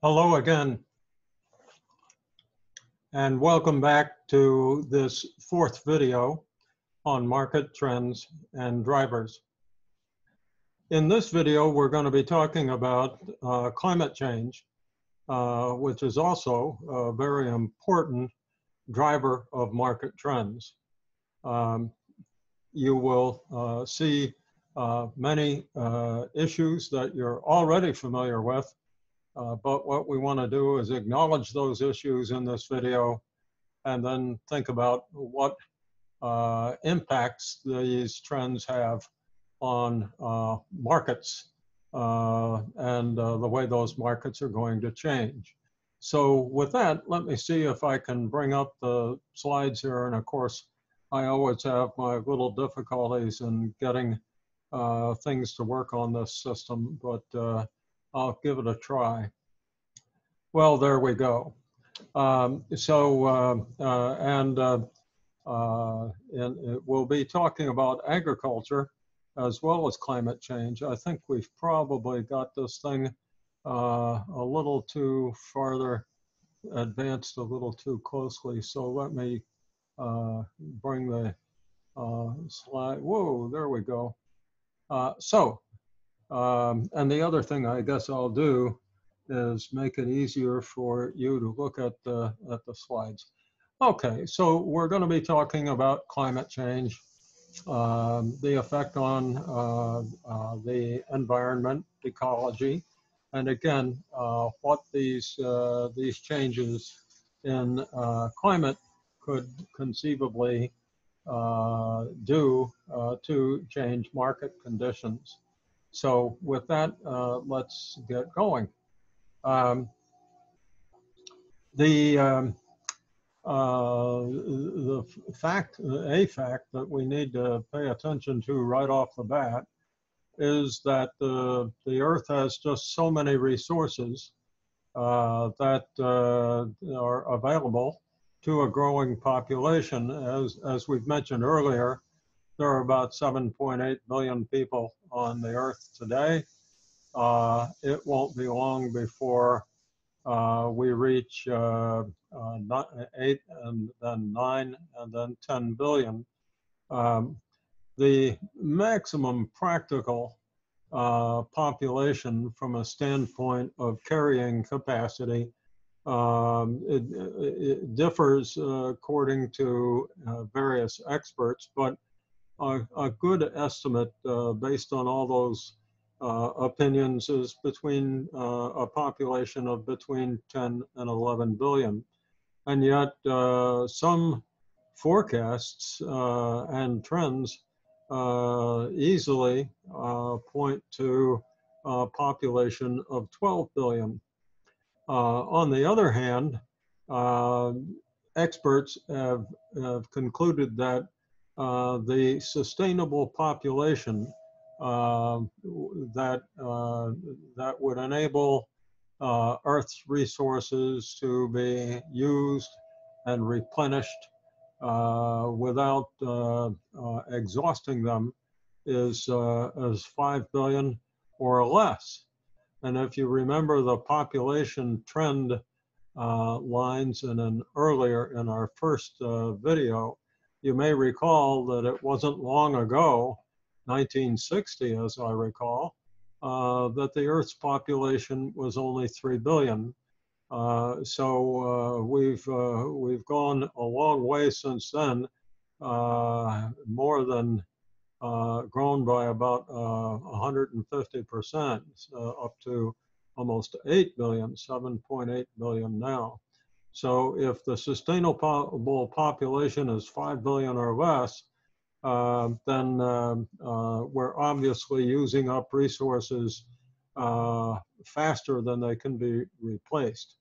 Hello again, and welcome back to this fourth video on market trends and drivers. In this video, we're going to be talking about climate change, which is also a very important driver of market trends. You will see many issues that you're already familiar with. But what we want to do is acknowledge those issues in this video and then think about what impacts these trends have on markets and the way those markets are going to change. So with that, let me see if I can bring up the slides here. And of course, I always have my little difficulties in getting things to work on this system, but I'll give it a try. Well, there we go. We'll be talking about agriculture as well as climate change. I think we've probably got this thing a little too farther advanced, a little too closely. So let me bring the slide. Whoa, there we go. And the other thing I guess I'll do is make it easier for you to look at the slides. Okay, so we're going to be talking about climate change, the effect on the environment, ecology, and again, what these changes in climate could conceivably do to change market conditions. So with that, let's get going. A fact that we need to pay attention to right off the bat is that the Earth has just so many resources that are available to a growing population. As we've mentioned earlier, there are about 7.8 billion people on the Earth today. It won't be long before we reach 8 and then 9 and then 10 billion. The maximum practical population from a standpoint of carrying capacity, it differs according to various experts, but a good estimate based on all those opinions is between a population of between 10 and 11 billion. And yet some forecasts and trends easily point to a population of 12 billion. On the other hand, experts have concluded that the sustainable population that would enable Earth's resources to be used and replenished without exhausting them is 5 billion or less. And if you remember the population trend lines in our first video, you may recall that it wasn't long ago, 1960 as I recall, that the Earth's population was only 3 billion. So we've gone a long way since then, more than grown by about 150%, up to almost 8 billion, 7.8 billion now. So if the sustainable population is 5 billion or less, then we're obviously using up resources faster than they can be replaced.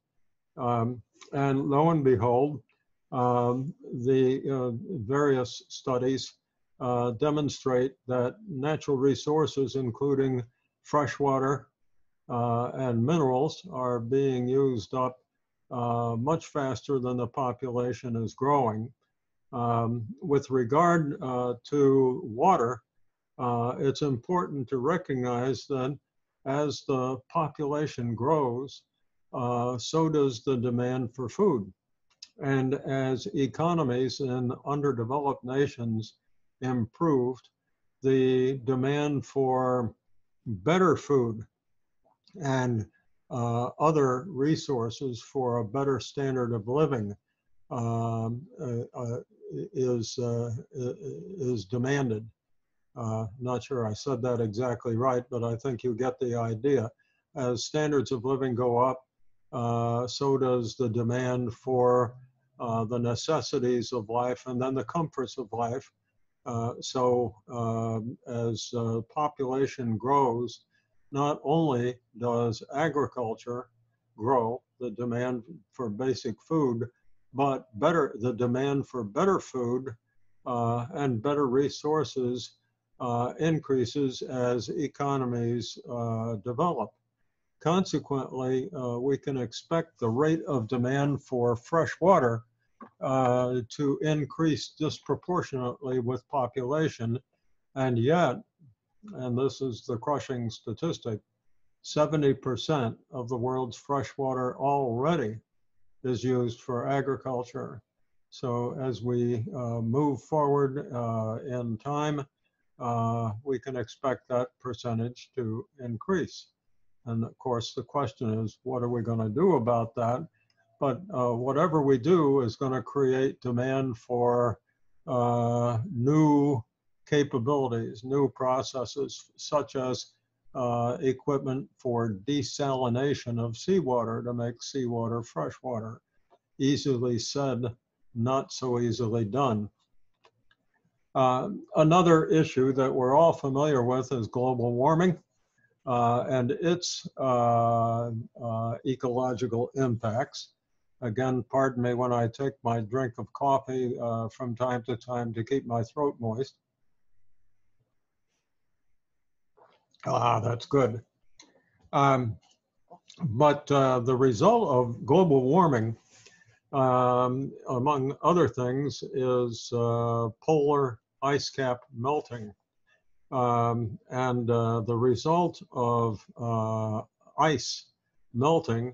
And lo and behold, the various studies demonstrate that natural resources, including fresh water and minerals, are being used up much faster than the population is growing. With regard to water, it's important to recognize that as the population grows, so does the demand for food. And as economies in underdeveloped nations improved, the demand for better food and other resources for a better standard of living um, uh, uh, is demanded. Not sure I said that exactly right, but I think you get the idea. As standards of living go up, so does the demand for the necessities of life and then the comforts of life. As population grows, not only does agriculture grow, the demand for basic food, but the demand for better food and better resources increases as economies develop. Consequently, we can expect the rate of demand for fresh water to increase disproportionately with population. And yet, and this is the crushing statistic, 70% of the world's fresh water already is used for agriculture. So as we move forward in time, we can expect that percentage to increase. And of course, the question is, what are we going to do about that? But whatever we do is going to create demand for new capabilities, new processes, such as equipment for desalination of seawater to make seawater freshwater. Easily said, not so easily done. Another issue that we're all familiar with is global warming and its ecological impacts. Again, pardon me when I take my drink of coffee from time to keep my throat moist. That's good. But the result of global warming, among other things, is polar ice cap melting. And the result of ice melting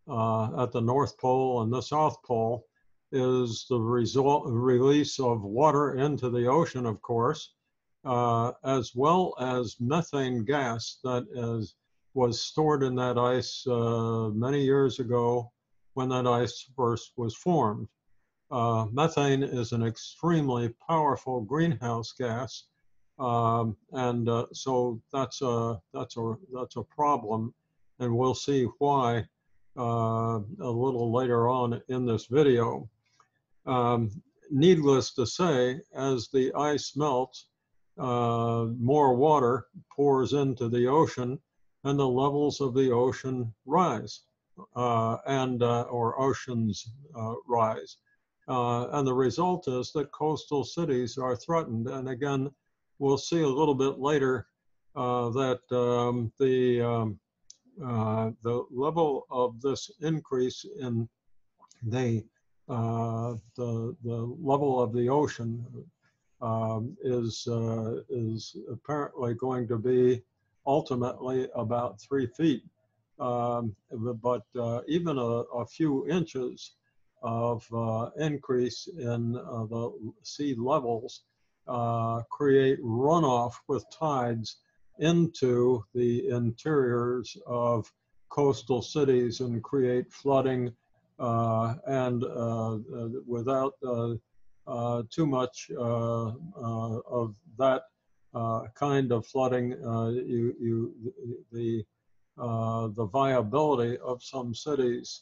at the North Pole and the South Pole is the release of water into the ocean, of course, as well as methane gas that was stored in that ice many years ago when that ice first was formed. Methane is an extremely powerful greenhouse gas, so that's a problem, and we'll see why a little later on in this video. Needless to say, as the ice melts, more water pours into the ocean, and the levels of the ocean rise, or oceans rise. And the result is that coastal cities are threatened. And again, we'll see a little bit later that the level of this increase in the level of the ocean is apparently going to be ultimately about 3 feet. But even a few inches of increase in the sea levels create runoff with tides into the interiors of coastal cities and create flooding, and without too much of that kind of flooding, the viability of some cities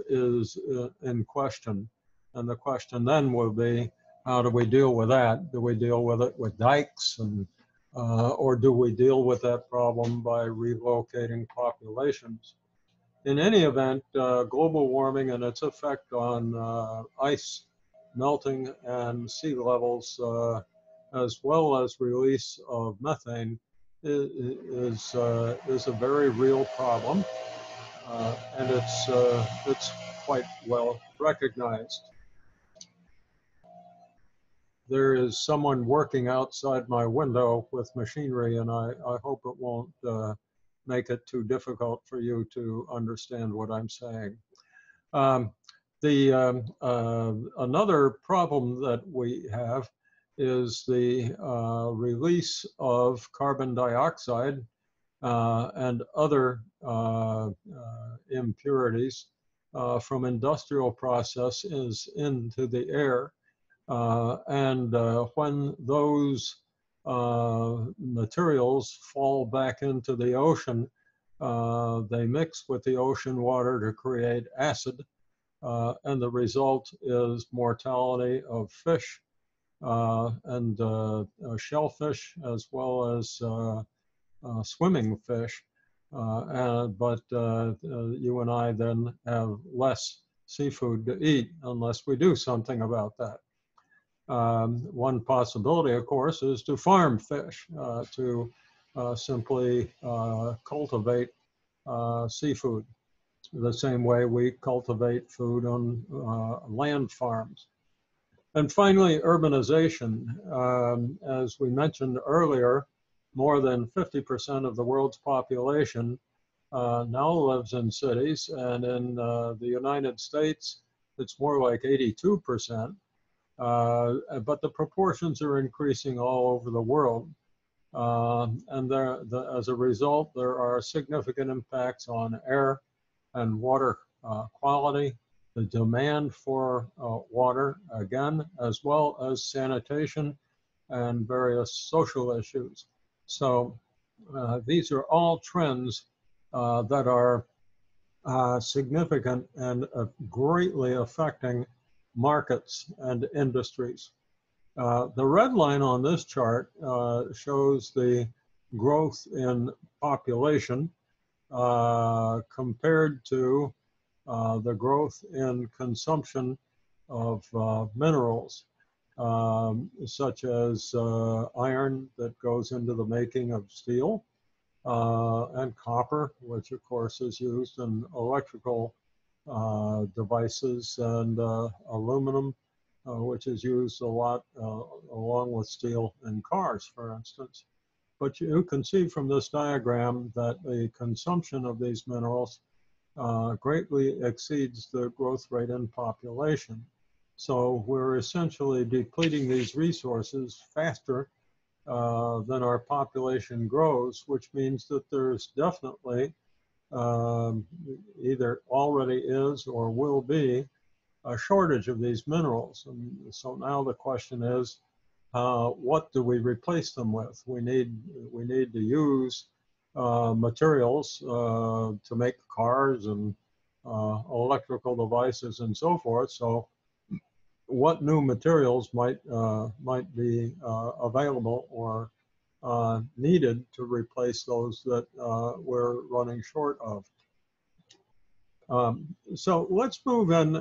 is in question. And the question then will be, how do we deal with that? Do we deal with it with dikes, or do we deal with that problem by relocating populations? In any event, global warming and its effect on ice melting and sea levels, as well as release of methane, is a very real problem, and it's quite well recognized. There is someone working outside my window with machinery, and I hope it won't make it too difficult for you to understand what I'm saying. Another problem that we have is the release of carbon dioxide and other impurities from industrial processes into the air. When those materials fall back into the ocean, they mix with the ocean water to create acid, and the result is mortality of fish and shellfish, as well as swimming fish. But you and I then have less seafood to eat unless we do something about that. One possibility, of course, is to farm fish, to simply cultivate seafood the same way we cultivate food on land farms. And finally, urbanization. As we mentioned earlier, more than 50% of the world's population now lives in cities, and in the United States, it's more like 82%. But the proportions are increasing all over the world. As a result, there are significant impacts on air and water quality, the demand for water, again, as well as sanitation and various social issues. So these are all trends that are significant and greatly affecting markets and industries. The red line on this chart shows the growth in population compared to the growth in consumption of minerals, such as iron that goes into the making of steel, and copper, which of course is used in electrical devices, and aluminum, which is used a lot along with steel in cars, for instance. But you can see from this diagram that the consumption of these minerals greatly exceeds the growth rate in population. So we're essentially depleting these resources faster than our population grows, which means that there's definitely either already is or will be a shortage of these minerals. And so now the question is, what do we replace them with? We need to use materials to make cars and electrical devices and so forth. So what new materials might be available or needed to replace those that we're running short of? So let's move in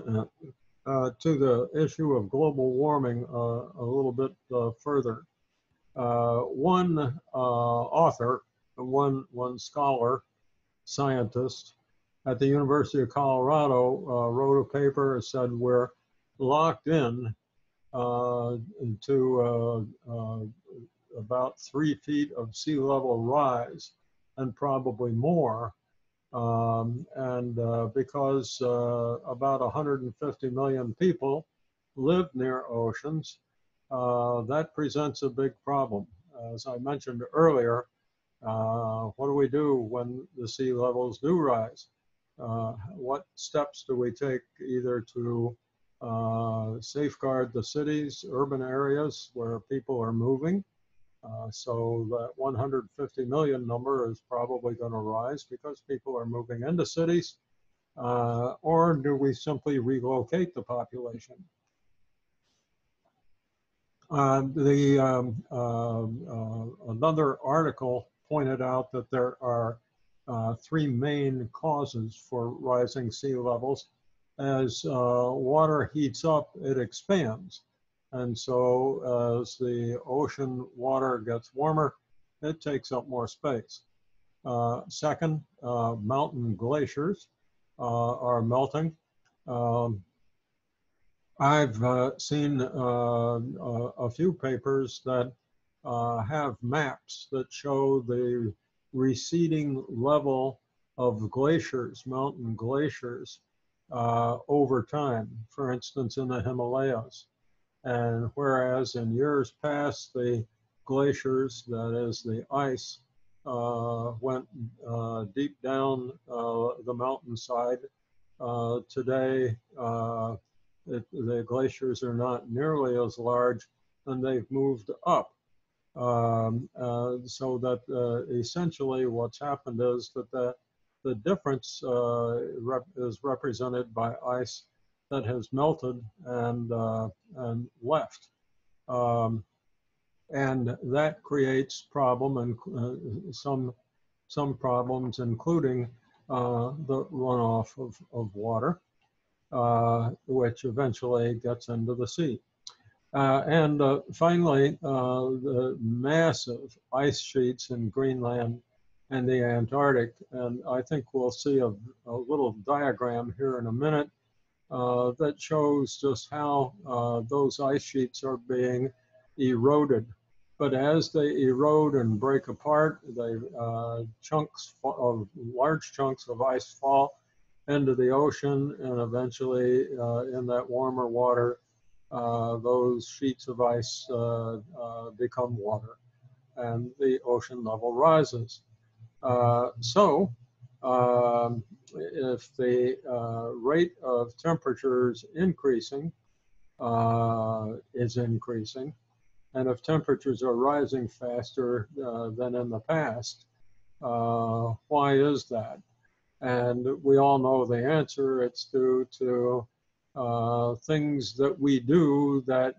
to the issue of global warming a little bit further. One author, one scholar, scientist at the University of Colorado wrote a paper and said we're locked in to about 3 feet of sea level rise and probably more. Because about 150 million people live near oceans, that presents a big problem. As I mentioned earlier, what do we do when the sea levels do rise? What steps do we take either to safeguard the cities, urban areas where people are moving? So that 150 million number is probably going to rise because people are moving into cities, or do we simply relocate the population? Another article pointed out that there are 3 main causes for rising sea levels. As water heats up, it expands. And so as the ocean water gets warmer, it takes up more space. Second, mountain glaciers are melting. I've seen a few papers that have maps that show the receding level of glaciers, mountain glaciers, over time, for instance, in the Himalayas. And whereas in years past, the glaciers, that is the ice, went deep down the mountainside, today the glaciers are not nearly as large, and they've moved up. So that essentially what's happened is that the difference is represented by ice that has melted and left. And that creates problem and some problems, including the runoff of water, which eventually gets into the sea. And finally, the massive ice sheets in Greenland and the Antarctic. And I think we'll see a little diagram here in a minute that shows just how those ice sheets are being eroded. But as they erode and break apart, large chunks of ice fall into the ocean, and eventually in that warmer water, those sheets of ice become water, and the ocean level rises. So if the rate of temperatures increasing is increasing, and if temperatures are rising faster than in the past, why is that? And we all know the answer. It's due to things that we do that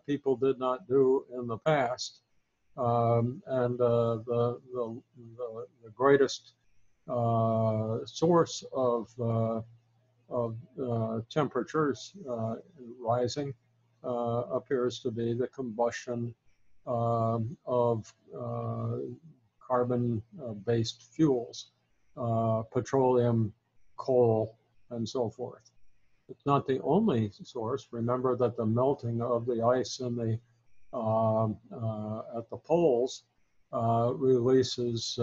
people did not do in the past. And the greatest source of temperatures rising appears to be the combustion of carbon-based fuels, petroleum, coal, and so forth. It's not the only source. Remember that the melting of the ice in the at the poles releases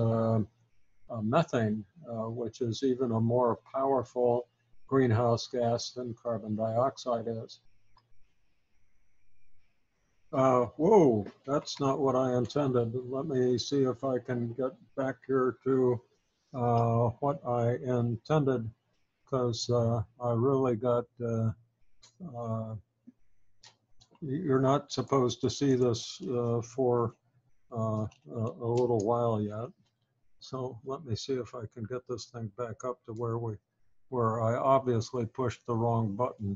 methane, which is even a more powerful greenhouse gas than carbon dioxide is. Whoa, that's not what I intended. Let me see if I can get back here to what I intended, because I really got, you're not supposed to see this for a little while yet. So let me see if I can get this thing back up to where I obviously pushed the wrong button.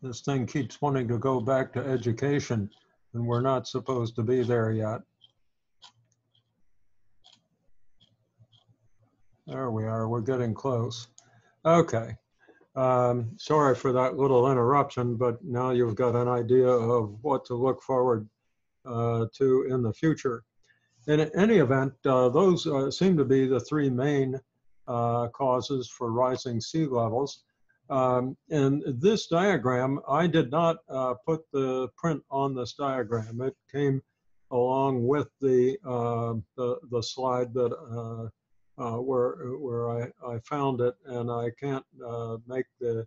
This thing keeps wanting to go back to education, and we're not supposed to be there yet. There we are, we're getting close. Okay, sorry for that little interruption, but now you've got an idea of what to look forward to in the future. In any event, those seem to be the three main causes for rising sea levels. In this diagram, I did not put the print on this diagram. It came along with the slide that where I found it, and I can't make the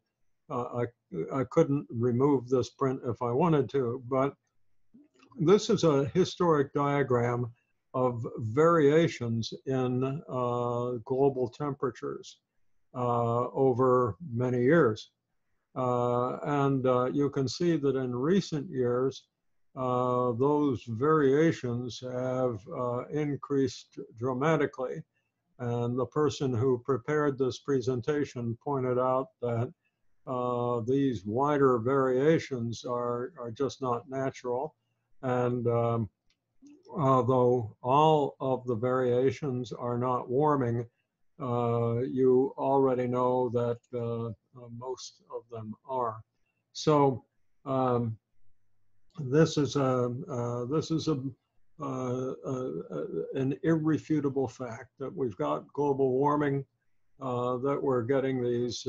I couldn't remove this print if I wanted to. But this is a historic diagram of variations in global temperatures over many years. And you can see that in recent years, those variations have increased dramatically. And the person who prepared this presentation pointed out that these wider variations are just not natural. And although all of the variations are not warming, you already know that most of them are. So this is an irrefutable fact that we've got global warming, that we're getting these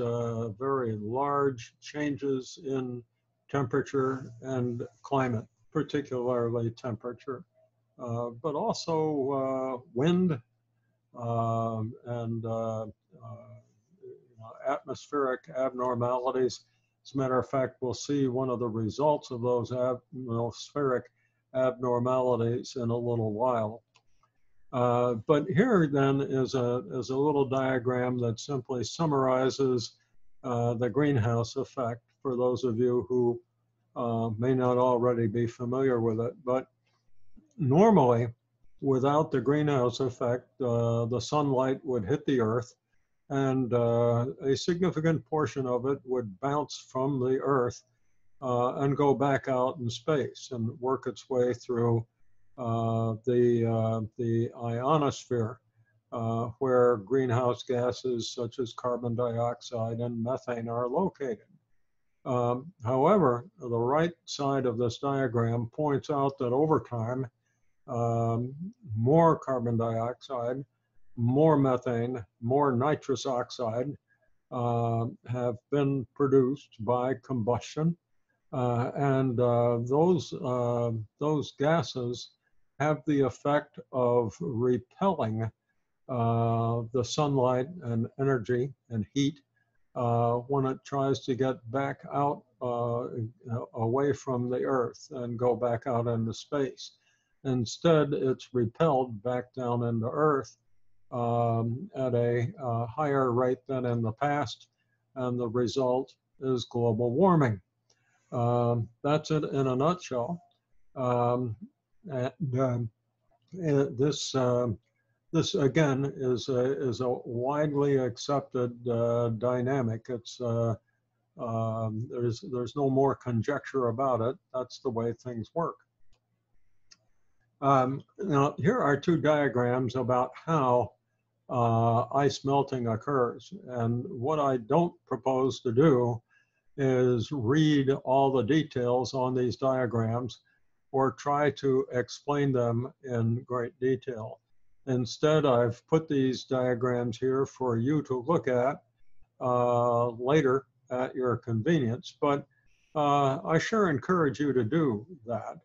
very large changes in temperature and climate, particularly temperature, but also wind and atmospheric abnormalities. As a matter of fact, we'll see one of the results of those atmospheric abnormalities in a little while. But here then is a little diagram that simply summarizes the greenhouse effect for those of you who may not already be familiar with it. But normally, without the greenhouse effect, the sunlight would hit the Earth, and a significant portion of it would bounce from the Earth and go back out in space and work its way through the ionosphere, where greenhouse gases such as carbon dioxide and methane are located. However, the right side of this diagram points out that over time, more carbon dioxide, more methane, more nitrous oxide have been produced by combustion, and those gases have the effect of repelling the sunlight and energy and heat when it tries to get back out away from the Earth and go back out into space. Instead, it's repelled back down into Earth at a higher rate than in the past, and the result is global warming. That's it in a nutshell. This again is a widely accepted dynamic. It's there's no more conjecture about it. That's the way things work. Now here are two diagrams about how ice melting occurs, and what I don't propose to do is read all the details on these diagrams or try to explain them in great detail. Instead, I've put these diagrams here for you to look at later at your convenience, but I sure encourage you to do that.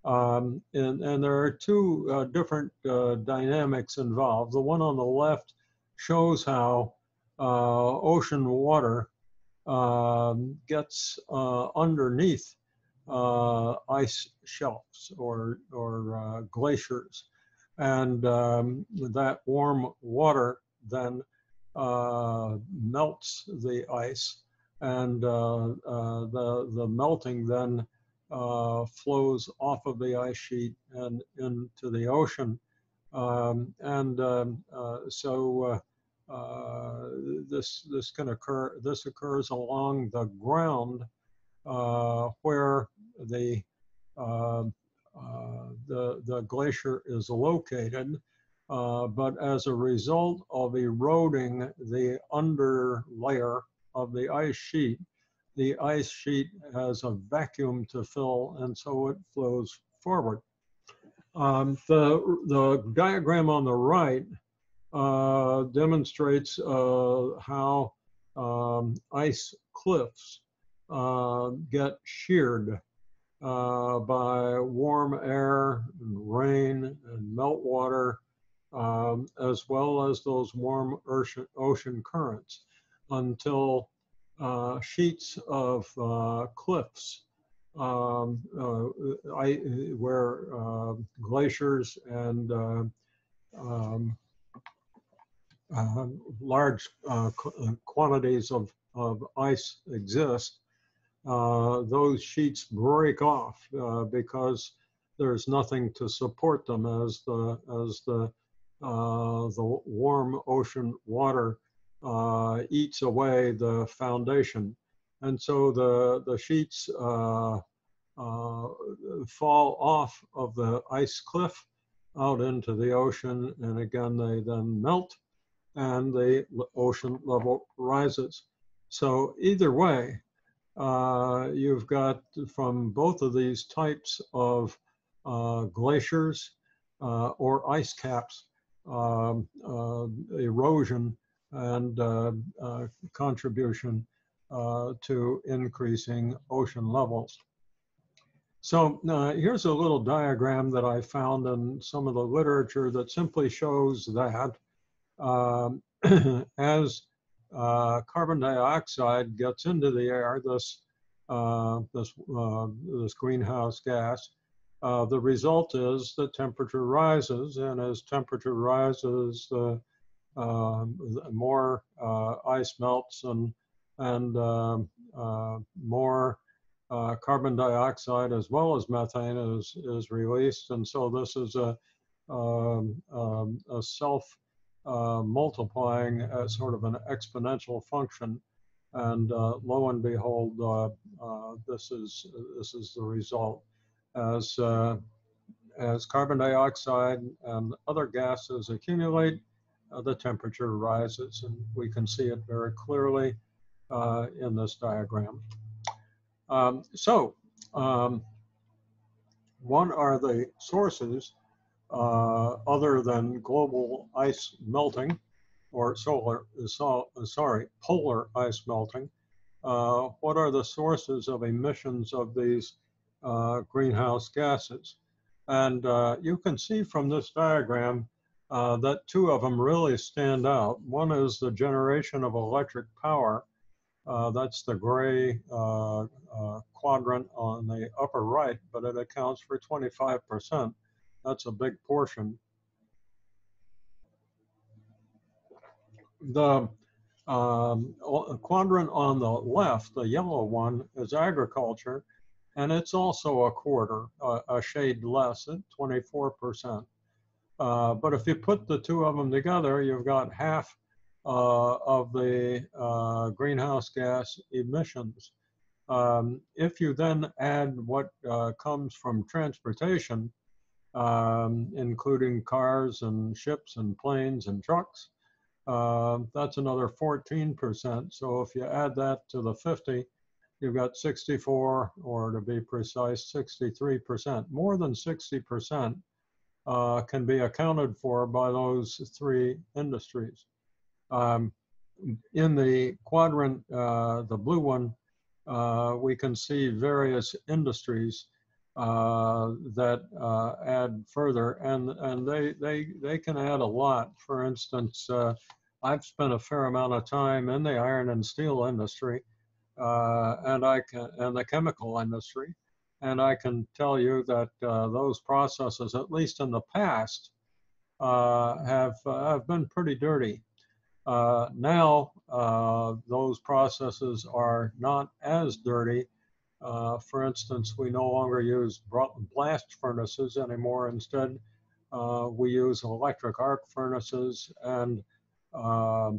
And there are two different dynamics involved. The one on the left shows how ocean water gets underneath ice shelves or glaciers, and that warm water then melts the ice, and the melting then flows off of the ice sheet and into the ocean, this can occur. This occurs along the ground where the glacier is located, but as a result of eroding the under layer of the ice sheet has a vacuum to fill, and so it flows forward. The diagram on the right demonstrates how ice cliffs get sheared by warm air and rain and meltwater, as well as those warm ocean currents, until sheets of cliffs where glaciers and large quantities of ice exist, those sheets break off because there's nothing to support them as the warm ocean water eats away the foundation, and so the sheets fall off of the ice cliff out into the ocean, and again they then melt and the ocean level rises. So either way, you've got, from both of these types of glaciers or ice caps, erosion and contribution to increasing ocean levels. So here's a little diagram that I found in some of the literature that simply shows that as carbon dioxide gets into the air, this greenhouse gas, the result is that temperature rises, and as temperature rises, the more ice melts and more carbon dioxide as well as methane is released, and so this is a self multiplying sort of an exponential function, and lo and behold, this is the result. As carbon dioxide and other gases accumulate, the temperature rises, and we can see it very clearly in this diagram. What are the sources other than global ice melting or polar ice melting? What are the sources of emissions of these greenhouse gases? And you can see from this diagram that two of them really stand out. One is the generation of electric power. That's the gray quadrant on the upper right, but it accounts for 25%. That's a big portion. The quadrant on the left, the yellow one, is agriculture, and it's also a quarter, a shade less at 24%. But if you put the two of them together, you've got half of the greenhouse gas emissions. If you then add what comes from transportation, including cars and ships and planes and trucks, that's another 14%. So if you add that to the 50, you've got 64, or to be precise, 63%. More than 60% can be accounted for by those three industries. In the quadrant, the blue one, we can see various industries that add further, and they can add a lot. For instance, I've spent a fair amount of time in the iron and steel industry, and the chemical industry, and I can tell you that those processes, at least in the past, have been pretty dirty. Now, those processes are not as dirty. For instance, we no longer use blast furnaces anymore. Instead, we use electric arc furnaces and a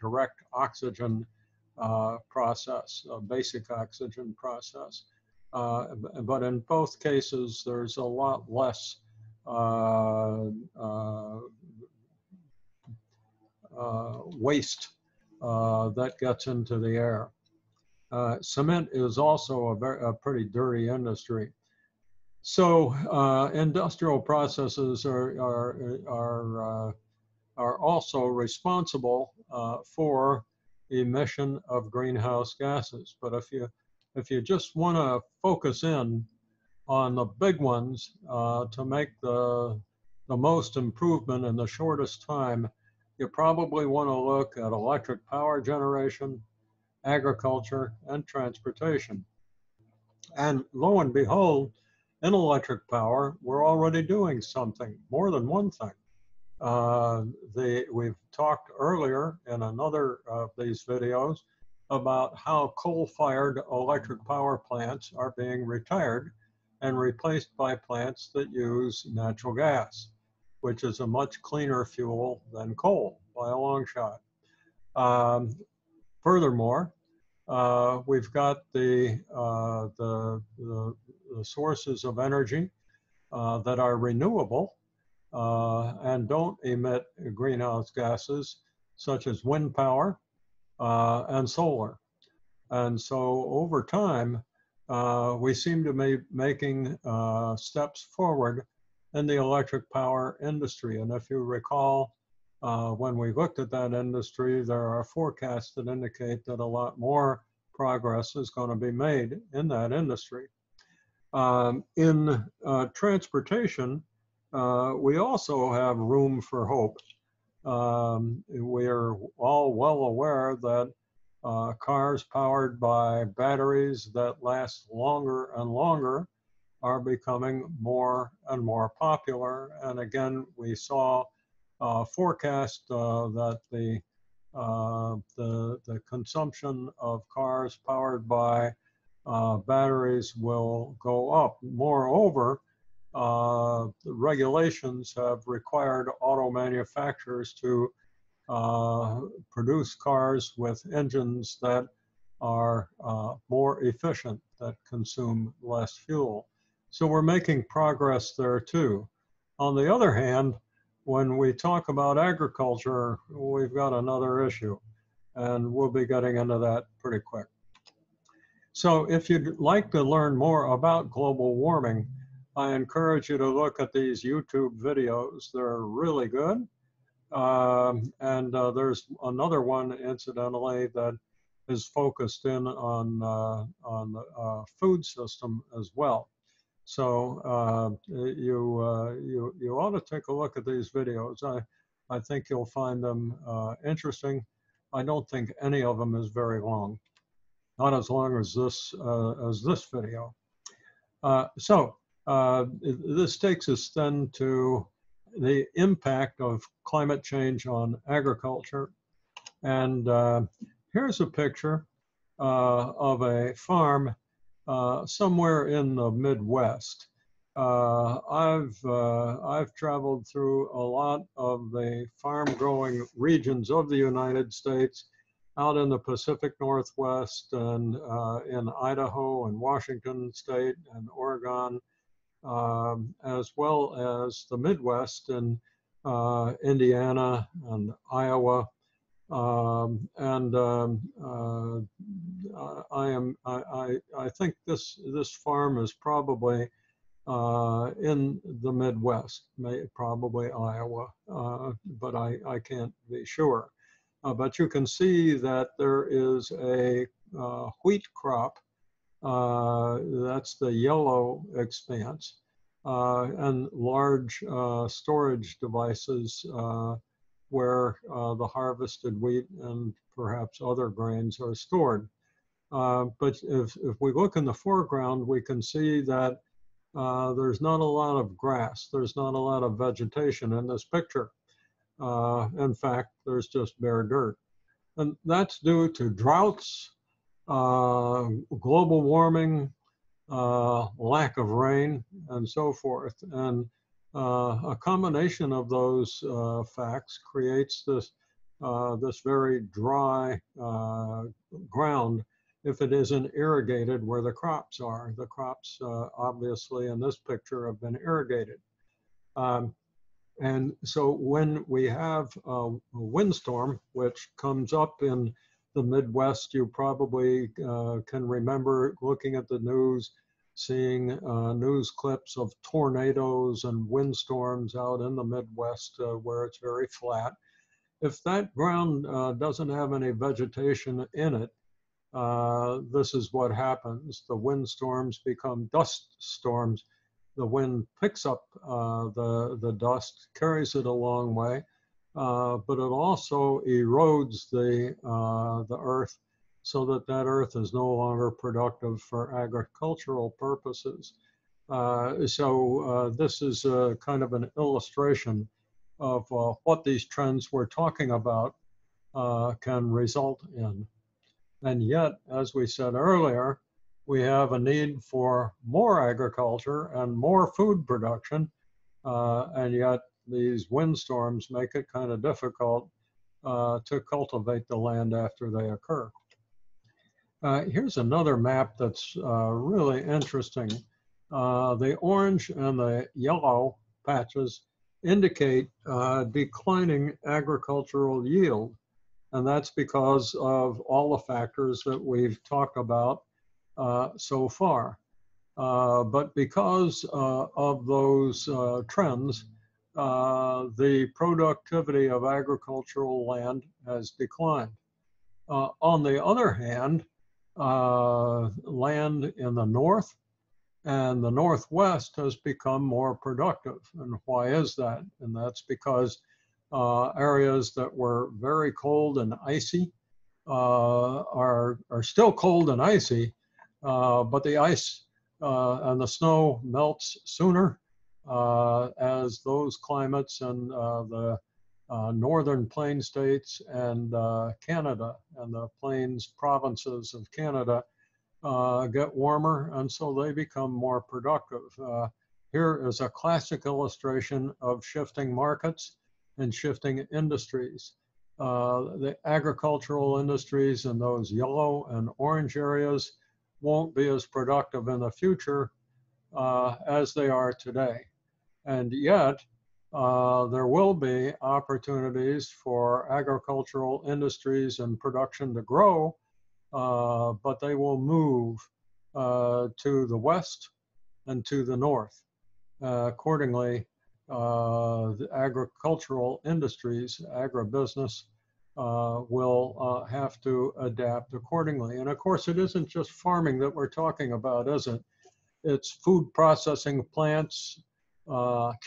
direct oxygen process, a basic oxygen process. But in both cases, there's a lot less waste that gets into the air. Cement is also a pretty dirty industry. So industrial processes are also responsible for emission of greenhouse gases. But if you just want to focus in on the big ones to make the most improvement in the shortest time, you probably want to look at electric power generation, agriculture, and transportation. And lo and behold, in electric power, we're already doing something, more than one thing. We've talked earlier in another of these videos about how coal-fired electric power plants are being retired and replaced by plants that use natural gas, which is a much cleaner fuel than coal by a long shot. Furthermore, we've got the sources of energy that are renewable and don't emit greenhouse gases, such as wind power and solar. And so over time, we seem to be making steps forward in the electric power industry. And if you recall, when we looked at that industry, there are forecasts that indicate that a lot more progress is going to be made in that industry. In transportation, we also have room for hope. We're all well aware that cars powered by batteries that last longer and longer are becoming more and more popular. And again, we saw forecast that the consumption of cars powered by batteries will go up. Moreover, the regulations have required auto manufacturers to produce cars with engines that are more efficient, that consume less fuel. So we're making progress there too. On the other hand, when we talk about agriculture, we've got another issue, and we'll be getting into that pretty quick. So if you'd like to learn more about global warming, I encourage you to look at these YouTube videos. They're really good. And there's another one, incidentally, that is focused in on the food system as well. So you ought to take a look at these videos. I think you'll find them interesting. I don't think any of them is very long, not as long as this video. This takes us then to the impact of climate change on agriculture. And here's a picture of a farm somewhere in the Midwest. I've traveled through a lot of the farm growing regions of the United States, out in the Pacific Northwest and in Idaho and Washington State and Oregon, as well as the Midwest in Indiana and Iowa. I think this farm is probably in the Midwest, probably Iowa, but I can't be sure. But you can see that there is a wheat crop. That's the yellow expanse, and large storage devices where the harvested wheat and perhaps other grains are stored. But if we look in the foreground, we can see that there's not a lot of grass. There's not a lot of vegetation in this picture. In fact, there's just bare dirt. And that's due to droughts, global warming, lack of rain, and so forth. And a combination of those facts creates this very dry ground if it isn't irrigated where the crops are. The crops, obviously, in this picture have been irrigated. And so when we have a windstorm, which comes up in the Midwest, you probably can remember looking at the news, seeing news clips of tornadoes and windstorms out in the Midwest where it's very flat. If that ground doesn't have any vegetation in it, this is what happens. The windstorms become dust storms. The wind picks up the dust, carries it a long way, but it also erodes the earth so that earth is no longer productive for agricultural purposes. So this is kind of an illustration of what these trends we're talking about can result in. And yet, as we said earlier, we have a need for more agriculture and more food production, and yet these windstorms make it kind of difficult to cultivate the land after they occur. Here's another map that's really interesting. The orange and the yellow patches indicate declining agricultural yield, and that's because of all the factors that we've talked about so far. But because of those trends, the productivity of agricultural land has declined. On the other hand, land in the north and the Northwest has become more productive. And why is that? And that's because areas that were very cold and icy are still cold and icy, but the ice and the snow melts sooner as those climates and the northern plain states and Canada and the plains provinces of Canada get warmer, and so they become more productive. Here is a classic illustration of shifting markets and shifting industries. The agricultural industries in those yellow and orange areas won't be as productive in the future as they are today. And yet, there will be opportunities for agricultural industries and production to grow, but they will move to the west and to the north. Accordingly, the agricultural industries, agribusiness, will have to adapt accordingly. And of course, it isn't just farming that we're talking about, is it? It's food processing plants,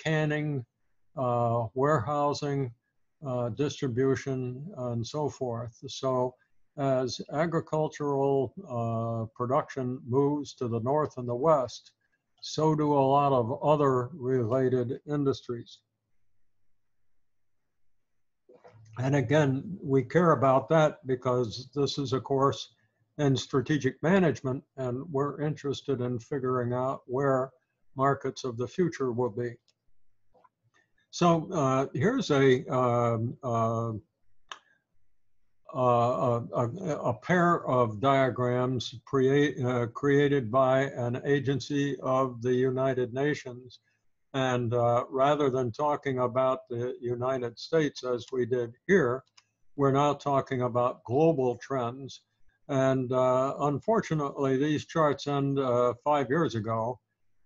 canning, warehousing, distribution, and so forth. So as agricultural production moves to the north and the west, so do a lot of other related industries. And again, we care about that because this is a course in strategic management, and we're interested in figuring out where markets of the future will be. So here's a pair of diagrams created by an agency of the United Nations. And rather than talking about the United States as we did here, we're now talking about global trends. And unfortunately, these charts end 5 years ago,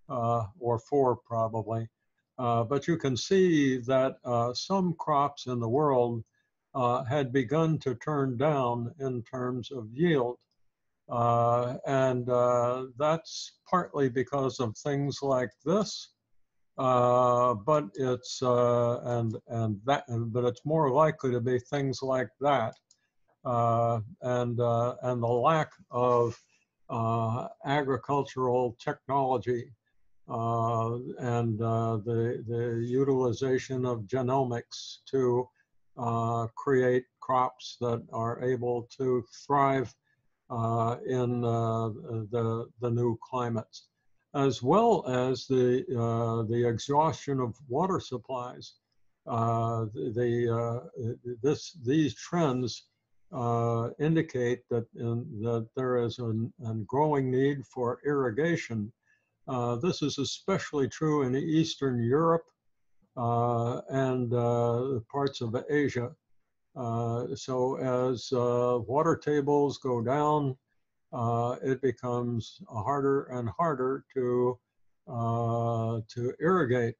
or 4 probably. But you can see that some crops in the world had begun to turn down in terms of yield. And that's partly because of things like this. But it's but it's more likely to be things like that, and the lack of agricultural technology and the utilization of genomics to create crops that are able to thrive in the new climates, as well as the exhaustion of water supplies. These trends indicate that there is a growing need for irrigation. This is especially true in Eastern Europe and parts of Asia. So as water tables go down, it becomes harder and harder to irrigate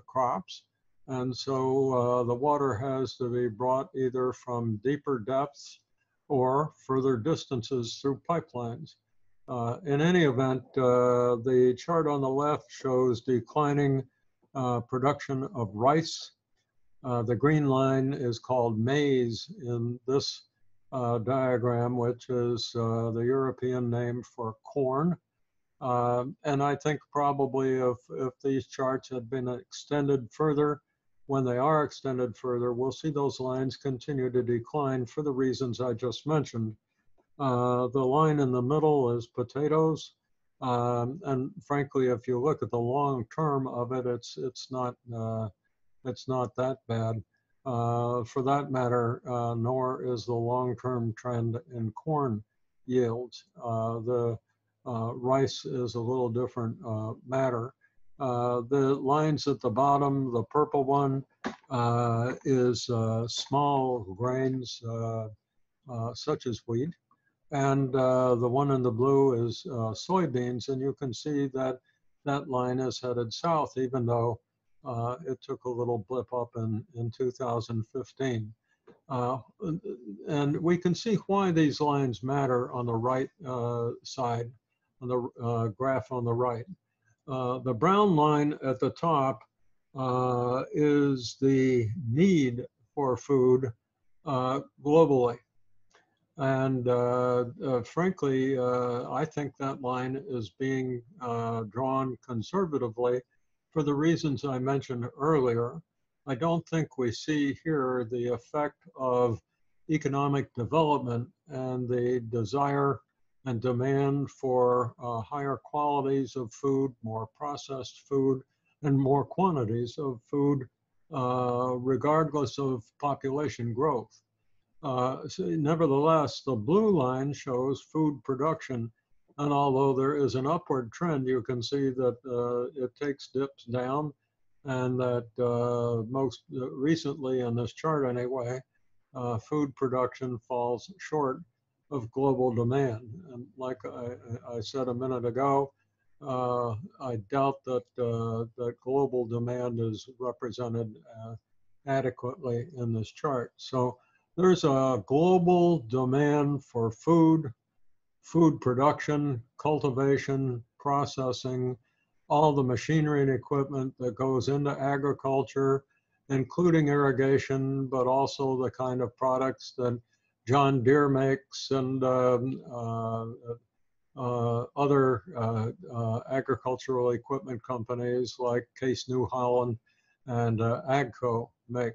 crops. And so the water has to be brought either from deeper depths or further distances through pipelines. In any event, the chart on the left shows declining production of rice. The green line is called maize in this diagram, which is the European name for corn. And I think probably if these charts had been extended further, when they are extended further, we'll see those lines continue to decline for the reasons I just mentioned. The line in the middle is potatoes. And frankly, if you look at the long term of it, it's not that bad. For that matter, nor is the long-term trend in corn yields. The rice is a little different matter. The lines at the bottom, the purple one is small grains such as wheat. And the one in the blue is soybeans. And you can see that that line is headed south, even though It took a little blip up in 2015. And we can see why these lines matter on the right side, on the graph on the right. The brown line at the top is the need for food globally. And frankly, I think that line is being drawn conservatively for the reasons I mentioned earlier. I don't think we see here the effect of economic development and the desire and demand for higher qualities of food, more processed food, and more quantities of food, regardless of population growth. So nevertheless, the blue line shows food production. And although there is an upward trend, you can see that it takes dips down, and that most recently in this chart anyway, food production falls short of global demand. And like I said a minute ago, I doubt that that global demand is represented adequately in this chart. So there's a global demand for food, food production, cultivation, processing, all the machinery and equipment that goes into agriculture, including irrigation, but also the kind of products that John Deere makes and other agricultural equipment companies like Case New Holland and AGCO make.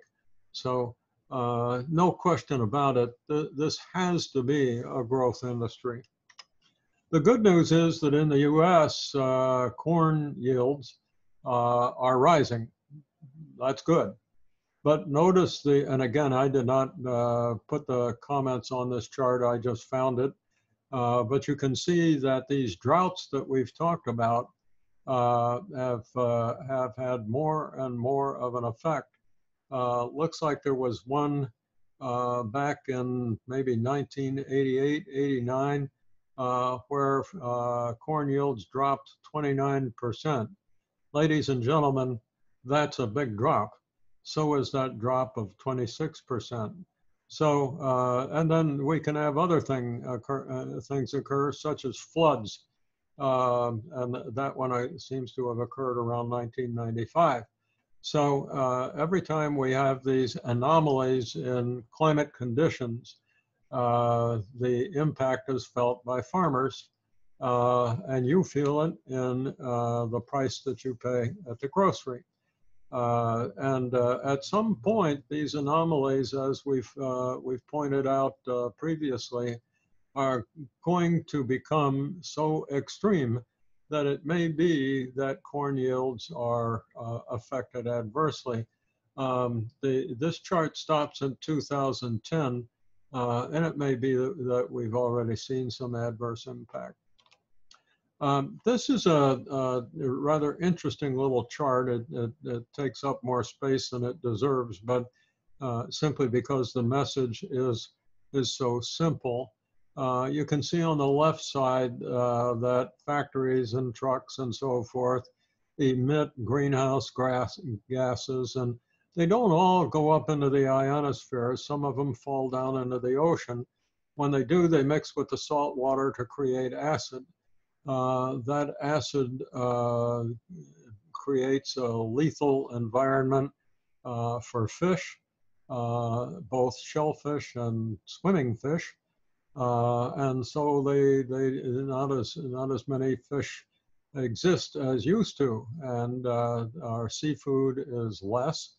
So no question about it, this has to be a growth industry. The good news is that in the US, corn yields are rising. That's good. But notice and again, I did not put the comments on this chart, I just found it. But you can see that these droughts that we've talked about have had more and more of an effect. Looks like there was one back in maybe 1988, 89, where corn yields dropped 29%. Ladies and gentlemen, that's a big drop. So is that drop of 26%. So, and then we can have other things occur, such as floods. And that one seems to have occurred around 1995. So every time we have these anomalies in climate conditions, the impact is felt by farmers, and you feel it in the price that you pay at the grocery. And at some point, these anomalies, as we've pointed out previously, are going to become so extreme that it may be that corn yields are affected adversely. This chart stops in 2010, and it may be that we've already seen some adverse impact. This is a rather interesting little chart. It takes up more space than it deserves, but simply because the message is so simple. You can see on the left side that factories and trucks and so forth emit greenhouse gases, and they don't all go up into the ionosphere. Some of them fall down into the ocean. When they do, they mix with the salt water to create acid. That acid creates a lethal environment for fish, both shellfish and swimming fish. And so not as many fish exist as used to, and our seafood is less.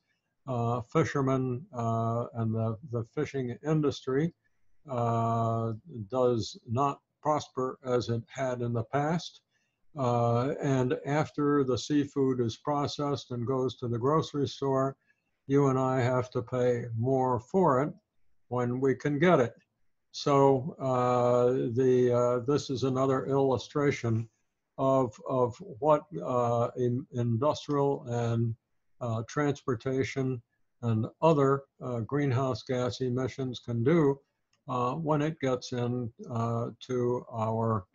Fishermen and the fishing industry does not prosper as it had in the past. And after the seafood is processed and goes to the grocery store, you and I have to pay more for it when we can get it. So this is another illustration of what industrial and transportation and other greenhouse gas emissions can do when it gets into our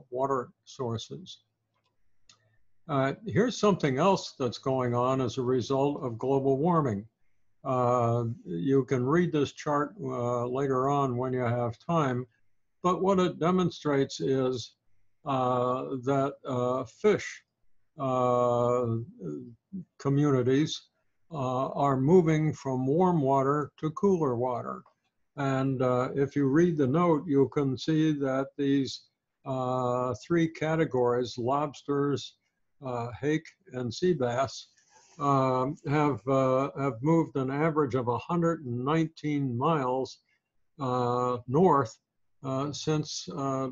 water sources. Here's something else that's going on as a result of global warming. You can read this chart later on when you have time, but what it demonstrates is that fish communities are moving from warm water to cooler water. And if you read the note, you can see that these three categories, lobsters, hake, and sea bass, have moved an average of 119 miles north since the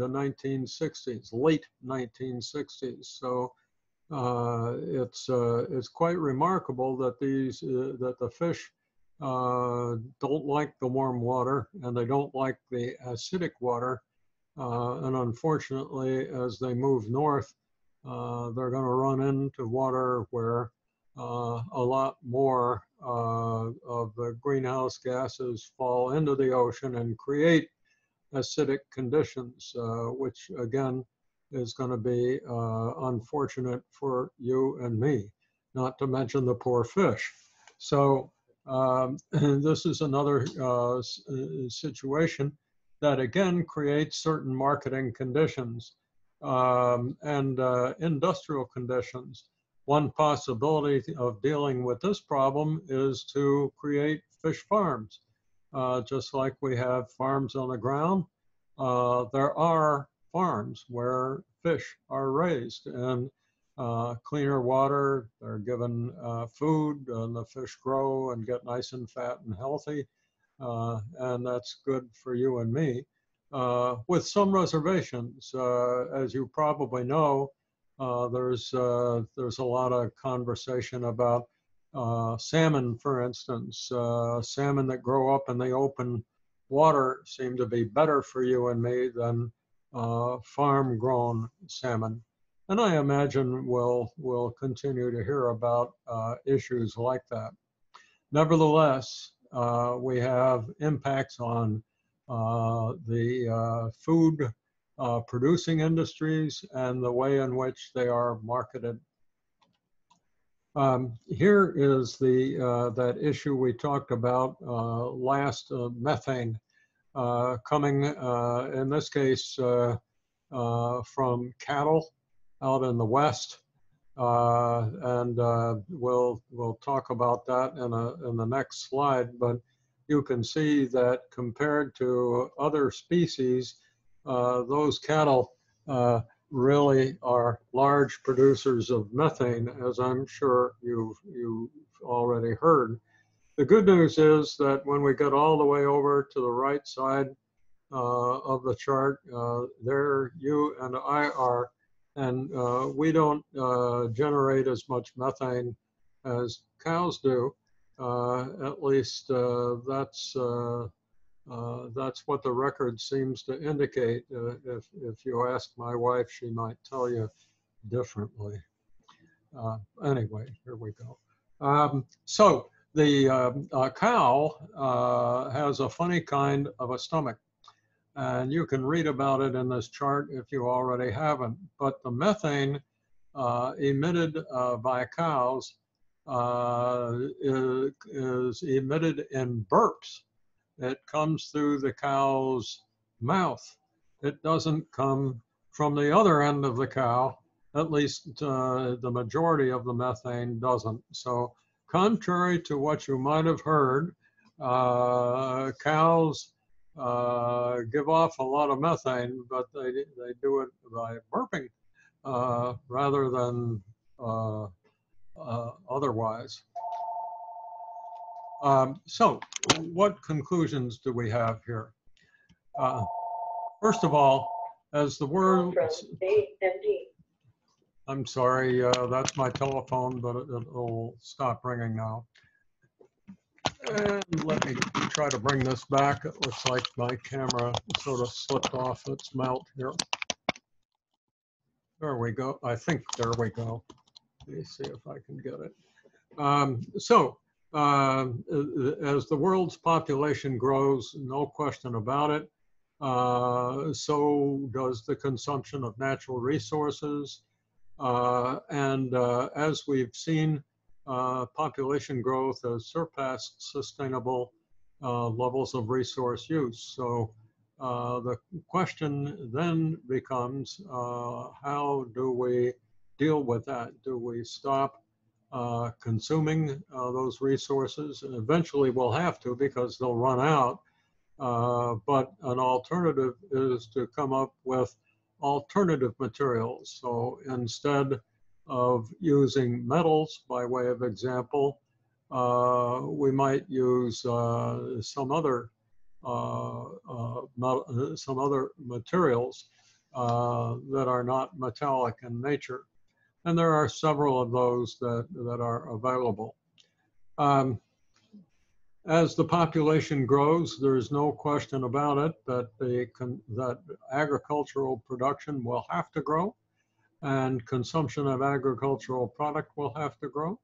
1960s, late 1960s. So it's quite remarkable that that the fish don't like the warm water and they don't like the acidic water. And unfortunately, as they move north, they're going to run into water where a lot more of the greenhouse gases fall into the ocean and create acidic conditions, which again is going to be unfortunate for you and me, not to mention the poor fish. So this is another situation that again creates certain marketing conditions and industrial conditions. One possibility of dealing with this problem is to create fish farms. Just like we have farms on the ground, there are farms where fish are raised and cleaner water, they're given food, and the fish grow and get nice and fat and healthy. And that's good for you and me, with some reservations. As you probably know, there's a lot of conversation about salmon, for instance. Salmon that grow up in the open water seem to be better for you and me than farm-grown salmon. And I imagine we'll continue to hear about issues like that. Nevertheless, we have impacts on the food producing industries and the way in which they are marketed. Here is that issue we talked about last, methane, coming in this case from cattle out in the West. And we'll talk about that in the next slide, but you can see that compared to other species, those cattle really are large producers of methane, as I'm sure you've already heard. The good news is that when we get all the way over to the right side of the chart, there you and I are, and we don't generate as much methane as cows do. At least that's what the record seems to indicate. If you ask my wife, she might tell you differently. Anyway, here we go. So the cow has a funny kind of a stomach. And you can read about it in this chart if you already haven't. But the methane emitted by cows is emitted in burps. It comes through the cow's mouth. It doesn't come from the other end of the cow. At least the majority of the methane doesn't. So contrary to what you might have heard, cows give off a lot of methane, but they do it by burping rather than otherwise. So what conclusions do we have here? First of all, as the world... I'm sorry, that's my telephone, but it'll stop ringing now. And let me try to bring this back. It looks like my camera sort of slipped off its mount here. There we go. I think there we go. Let me see if I can get it. As the world's population grows, no question about it, so does the consumption of natural resources. As we've seen, population growth has surpassed sustainable levels of resource use. So the question then becomes, how do we deal with that? Do we stop consuming those resources? And eventually we'll have to, because they'll run out. But an alternative is to come up with alternative materials. So instead of using metals, by way of example, we might use some other materials that are not metallic in nature. And there are several of those that are available. As the population grows, there is no question about it that that agricultural production will have to grow, and consumption of agricultural product will have to grow.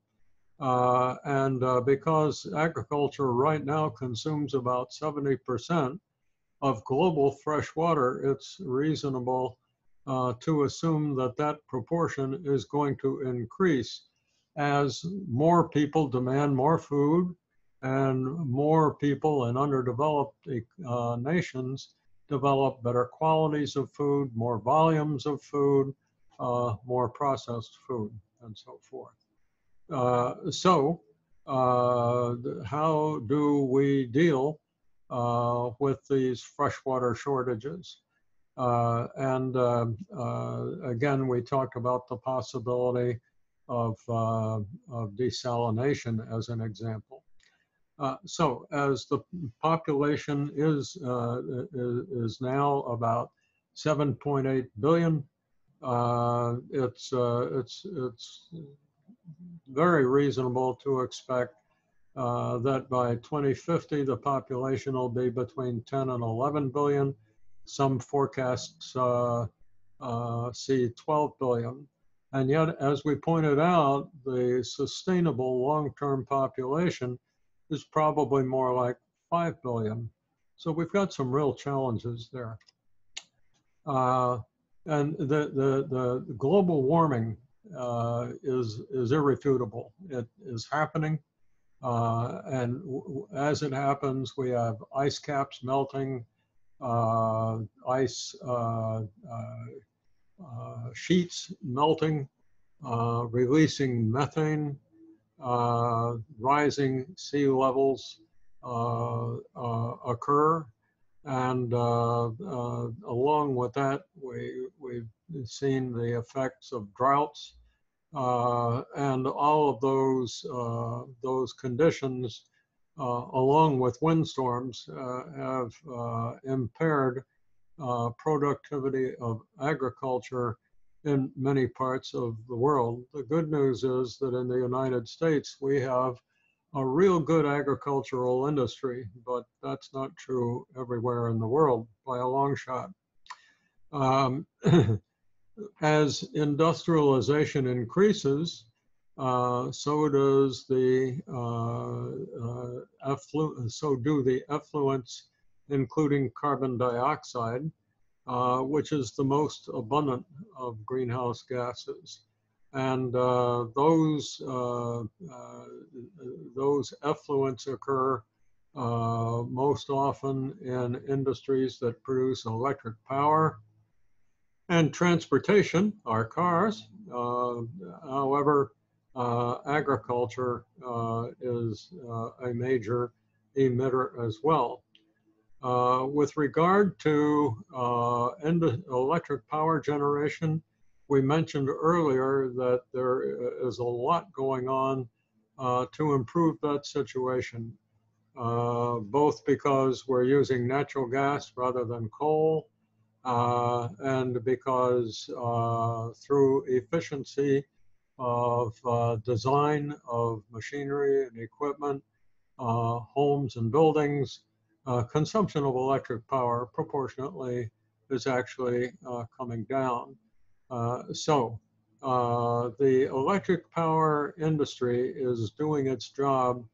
Because agriculture right now consumes about 70% of global fresh water, it's reasonable to assume that that proportion is going to increase as more people demand more food, and more people in underdeveloped nations develop better qualities of food, more volumes of food, more processed food, and so forth. How do we deal with these freshwater shortages? Again, we talked about the possibility of desalination as an example. So as the population is now about 7.8 billion, it's very reasonable to expect that by 2050 the population will be between 10 and 11 billion. Some forecasts see 12 billion. And yet, as we pointed out, the sustainable long-term population is probably more like 5 billion. So we've got some real challenges there. And the global warming is irrefutable. It is happening. As it happens, we have ice caps melting, ice sheets melting, releasing methane, rising sea levels occur, and along with that, we've seen the effects of droughts, and all of those conditions, along with windstorms, have impaired productivity of agriculture in many parts of the world. The good news is that in the United States, we have a real good agricultural industry, but that's not true everywhere in the world by a long shot. As industrialization increases, so do the effluents, including carbon dioxide, which is the most abundant of greenhouse gases. And those effluents occur most often in industries that produce electric power and transportation, our cars. However, agriculture is a major emitter as well. With regard to electric power generation, we mentioned earlier that there is a lot going on to improve that situation, both because we're using natural gas rather than coal, and because through efficiency of design of machinery and equipment, homes and buildings, consumption of electric power proportionately is actually coming down. The electric power industry is doing its job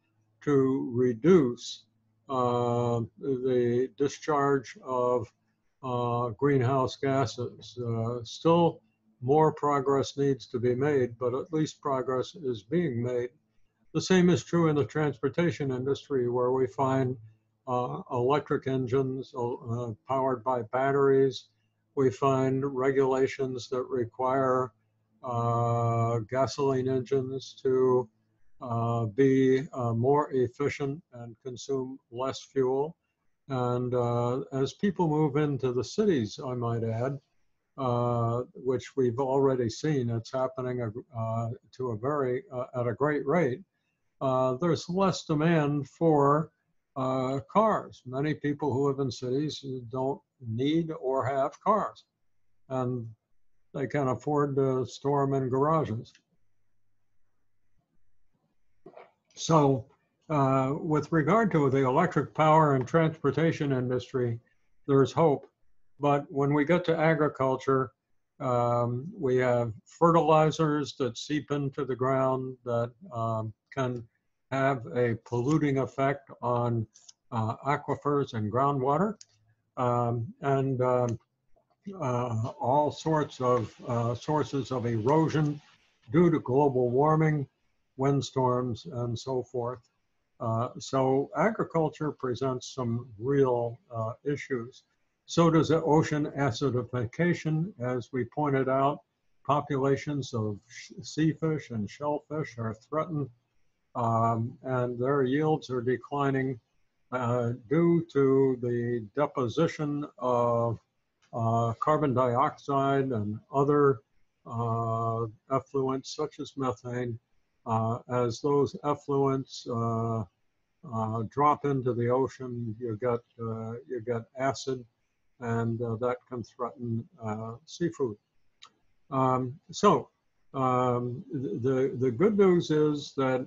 to reduce the discharge of greenhouse gases. Still, more progress needs to be made, but at least progress is being made. The same is true in the transportation industry, where we find electric engines powered by batteries. We find regulations that require gasoline engines to be more efficient and consume less fuel. And as people move into the cities, I might add, which we've already seen, it's happening to a very at a great rate. There's less demand for cars. Many people who live in cities don't need or have cars, and they can afford to store them in garages. So with regard to the electric power and transportation industry, there's hope. But when we get to agriculture, we have fertilizers that seep into the ground that can have a polluting effect on aquifers and groundwater, and all sorts of sources of erosion due to global warming, windstorms, and so forth. So agriculture presents some real issues. So does the ocean acidification. As we pointed out, populations of sea fish and shellfish are threatened, and their yields are declining due to the deposition of carbon dioxide and other effluents such as methane. As those effluents drop into the ocean, you get acid, and that can threaten seafood. The good news is that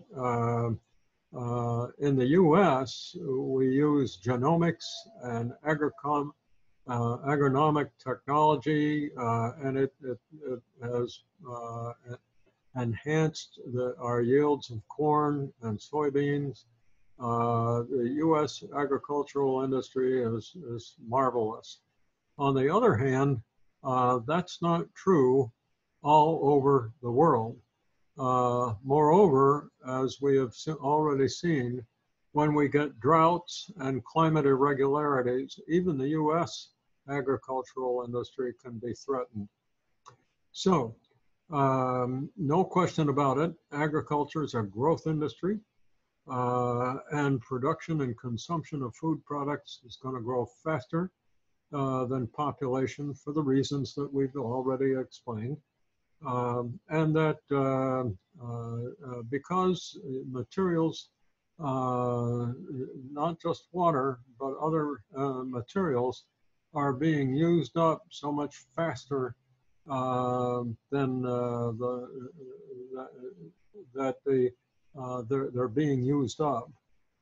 in the U.S. we use genomics and agronomic technology, and it has enhanced our yields of corn and soybeans. The U.S. agricultural industry is marvelous. On the other hand, that's not true all over the world. Moreover, as we have already seen, when we get droughts and climate irregularities, even the U.S. agricultural industry can be threatened. So, no question about it, agriculture is a growth industry, and production and consumption of food products is going to grow faster than population for the reasons that we've already explained. And that because materials, not just water, but other materials are being used up so much faster than they're being used up.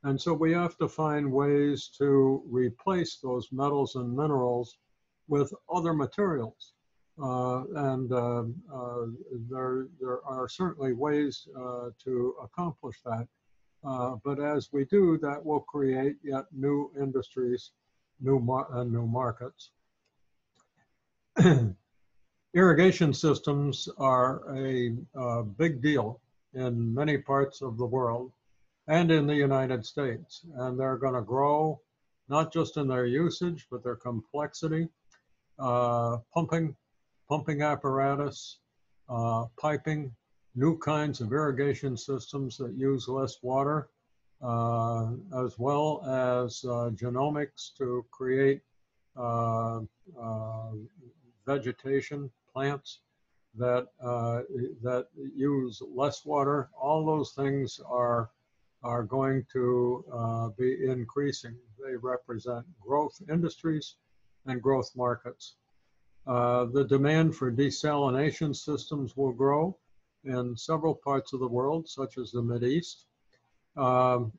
And so we have to find ways to replace those metals and minerals with other materials. There are certainly ways to accomplish that. But as we do, that will create yet new industries, new markets. Irrigation systems are a big deal in many parts of the world and in the United States. And they're going to grow, not just in their usage, but their complexity, pumping apparatus, piping, new kinds of irrigation systems that use less water, as well as genomics to create vegetation, plants that use less water. All those things are going to be increasing. They represent growth industries and growth markets. The demand for desalination systems will grow in several parts of the world, such as the Mideast.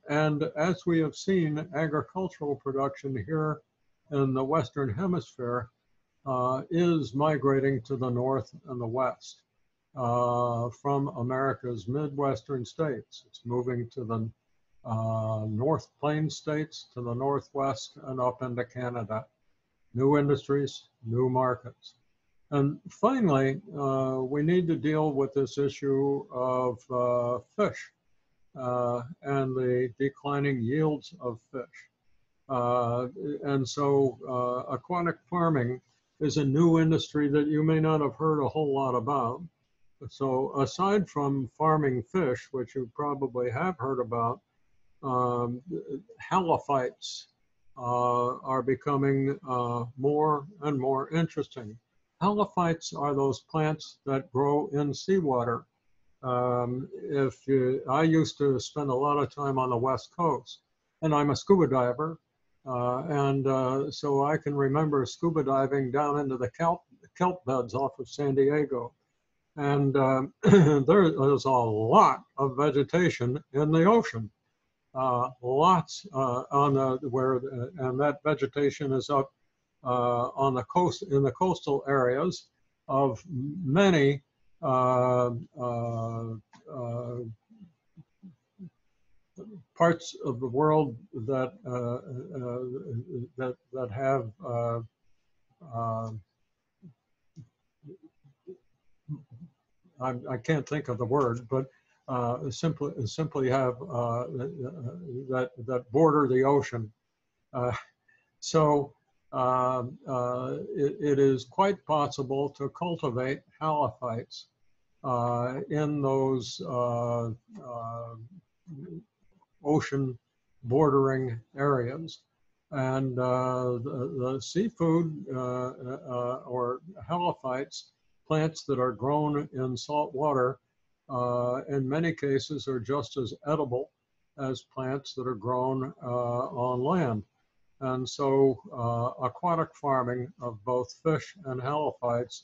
And as we have seen, agricultural production here in the Western Hemisphere is migrating to the north and the west from America's Midwestern states. It's moving to the North Plains states, to the Northwest, and up into Canada. New industries, new markets. And finally, we need to deal with this issue of fish and the declining yields of fish. And so aquatic farming is a new industry that you may not have heard a whole lot about. So aside from farming fish, which you probably have heard about, halophytes are becoming more and more interesting. Halophytes are those plants that grow in seawater. I used to spend a lot of time on the West Coast, and I'm a scuba diver, so I can remember scuba diving down into the kelp beds off of San Diego. And there's a lot of vegetation in the ocean. Lots on the and that vegetation is up on the coast, in the coastal areas of many parts of the world that that have I can't think of the word, but simply have that border the ocean. So it is quite possible to cultivate halophytes in those ocean bordering areas. And the seafood or halophytes, plants that are grown in salt water, in many cases are just as edible as plants that are grown on land. And so aquatic farming of both fish and halophytes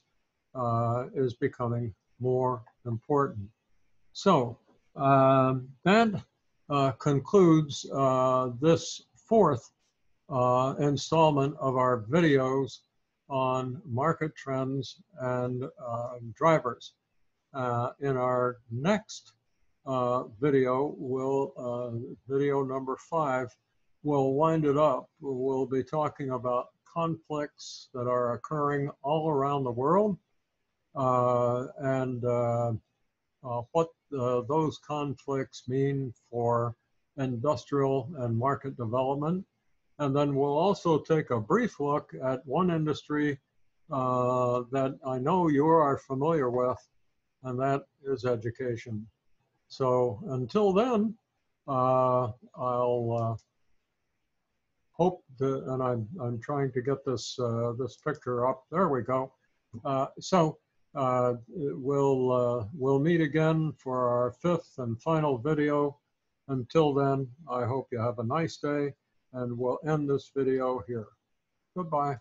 is becoming more important. So that concludes this fourth installment of our videos on market trends and drivers. In our next video, video number 5, we'll wind it up. We'll be talking about conflicts that are occurring all around the world and what those conflicts mean for industrial and market development. And then we'll also take a brief look at one industry that I know you are familiar with, and that is education. So until then, I'll hope to, and I'm trying to get this this picture up. There we go. We'll meet again for our 5th and final video. Until then, I hope you have a nice day, and we'll end this video here. Goodbye.